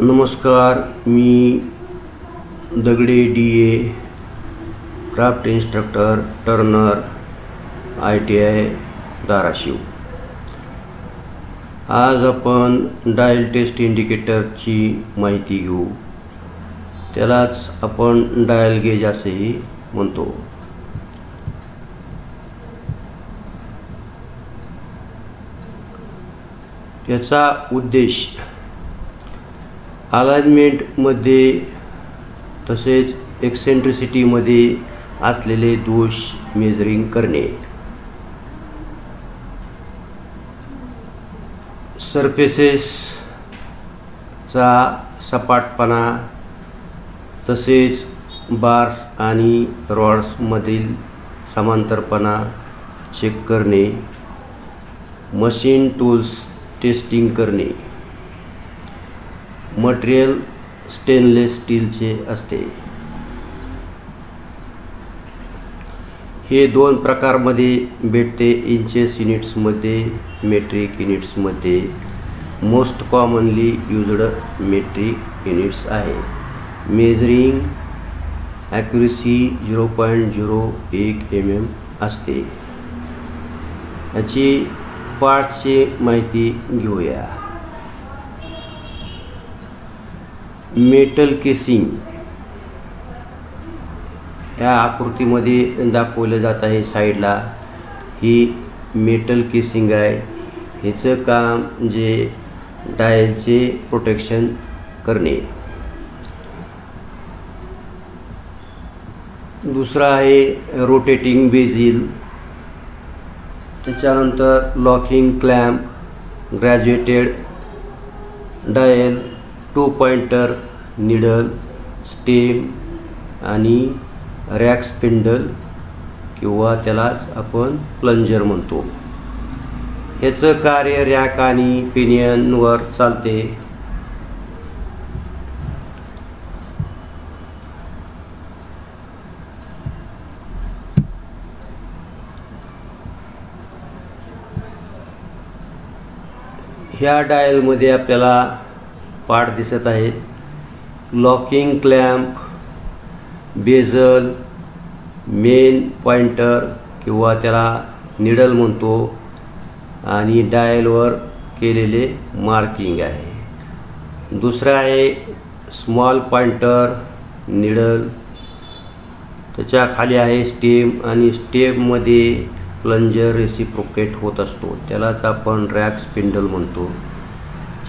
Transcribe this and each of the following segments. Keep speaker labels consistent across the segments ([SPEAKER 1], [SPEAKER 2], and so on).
[SPEAKER 1] नमस्कार, मी दगडे DA, craft instructor, Turner, ITI Dharashiv. आज आपण डायल टेस्ट इंडिकेटरची माहिती घेऊ। त्यालाच आपण डायल गेज असेही म्हणतो। याचा उद्देश अलाइनमेंटमध्ये तसेच एक्सेंट्रिसिटीमध्ये असलेले दोष मेजरिंग करणे, सरफेसेसचा सपाटपणा तसेच बार्स आणि रॉड्समधील समांतरपणा चेक करणे, मशीन टूल्स टेस्टिंग करणे। मटेरियल स्टेनलेस स्टीलचे असते। हे दोन प्रकारमध्ये भेटते, इंचेस युनिट्समध्ये, मेट्रिक युनिट्समध्ये। Most commonly used metric units आहे। मेजरिंग ॲक्युरसी 0.01 mm असते। याची पार्ट्सची माहिती घेऊया। मेटल केसिंग या आकृतीमध्ये दाखवलं जात आहे। साईडला ही मेटल केसिंग आहे। ह्याचं काम जे डायलचे प्रोटेक्शन करणे। दुसरा आहे रोटेटिंग बेझिल, त्याच्यानंतर locking clamp, graduated dial, 2 pointer needle, stem आणि रॅक स्पिंडल किंवा त्यालाच आपण प्लंजर म्हणतो। याचं कार्य रॅक आणि पिनियनवर चालते। ह्या डायलमध्ये आपल्याला पार्ट दिसत आहेत। लॉकिंग क्लॅम्प, बेझल, मेन पॉइंटर किंवा त्याला निडल म्हणतो आणि डायलवर केलेले मार्किंग आहे। दुसरा आहे स्मॉल पॉइंटर निडल, त्याच्या खाली आहे स्टेम आणि स्टेममध्ये प्लंजर रेसिप्रोकेट होत असतो, त्यालाच आपण रॅक स्पिंडल म्हणतो।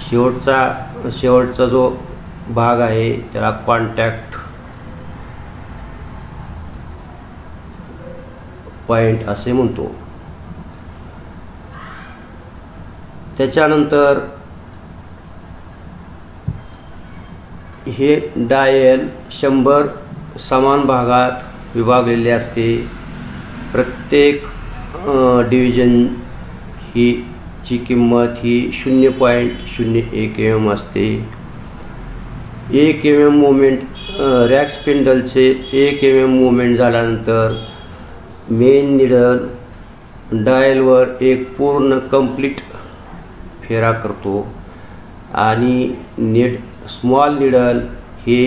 [SPEAKER 1] शेवटचा जो भाग आहे त्याला कॉन्टॅक्ट पॉइंट असे म्हणतो। त्याच्यानंतर हे डायल 100 समान भागात विभागलेले असते। प्रत्येक डिव्हिजन ही ची किंमत ही 0.01 mm असते। 1 mm मुवमेंट, रॅक स्पिंडलचे 1 mm मुवमेंट झाल्यानंतर मेन निडल डायलवर एक पूर्ण कंप्लीट फेरा करतो आणि स्मॉल निडल हे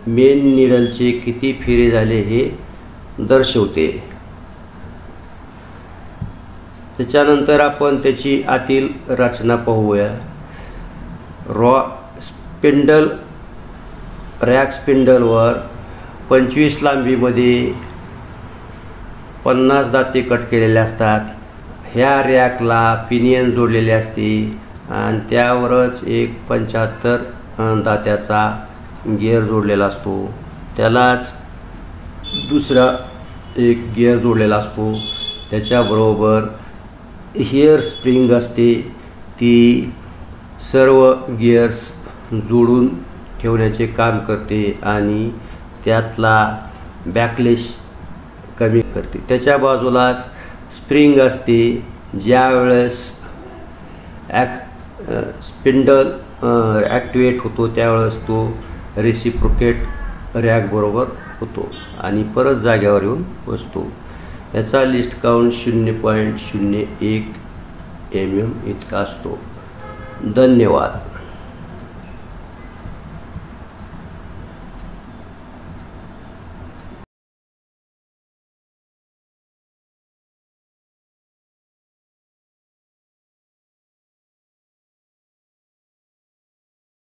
[SPEAKER 1] मेन निडलचे किती फेरे झाले हे दर्शवते। त्याच्यानंतर आपण त्याची आतील रचना पाहूया। रॅक स्पिंडलवर 25 लांबीमध्ये 50 दाते कट केलेले असतात। ह्या रॅकला पिनियन जोडलेले असते आणि त्यावरच एक 75 दात्याचा गिअर जोडलेला असतो, त्यालाच दुसरा एक गिअर जोडलेला असतो। त्याच्याबरोबर हेअर स्प्रिंग असते, ती सर्व गिअर्स जोडून ठेवण्याचे काम करते आणि त्यातला बॅकलेश कमी करते। त्याच्या बाजूलाच स्प्रिंग असते, ज्या वेळेस स्पिंडल ॲक्टिवेट होतो त्यावेळेस तो रेसिप्रोकेट रॅक बरोबर होतो आणि परत जागेवर येऊन बसतो। याचा लिस्ट काउंट 0.01 mm इतका असतो। धन्यवाद.